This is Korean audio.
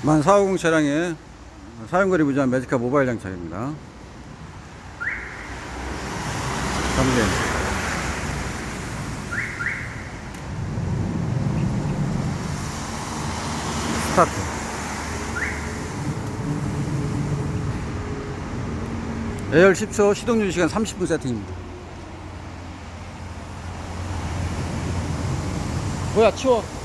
만 450 차량의 사용거리 무제한 매지카 모바일 장착입니다. 잠금 스타트. 예열 10초, 시동 유지 시간 30분 세팅입니다. 뭐야, 치워.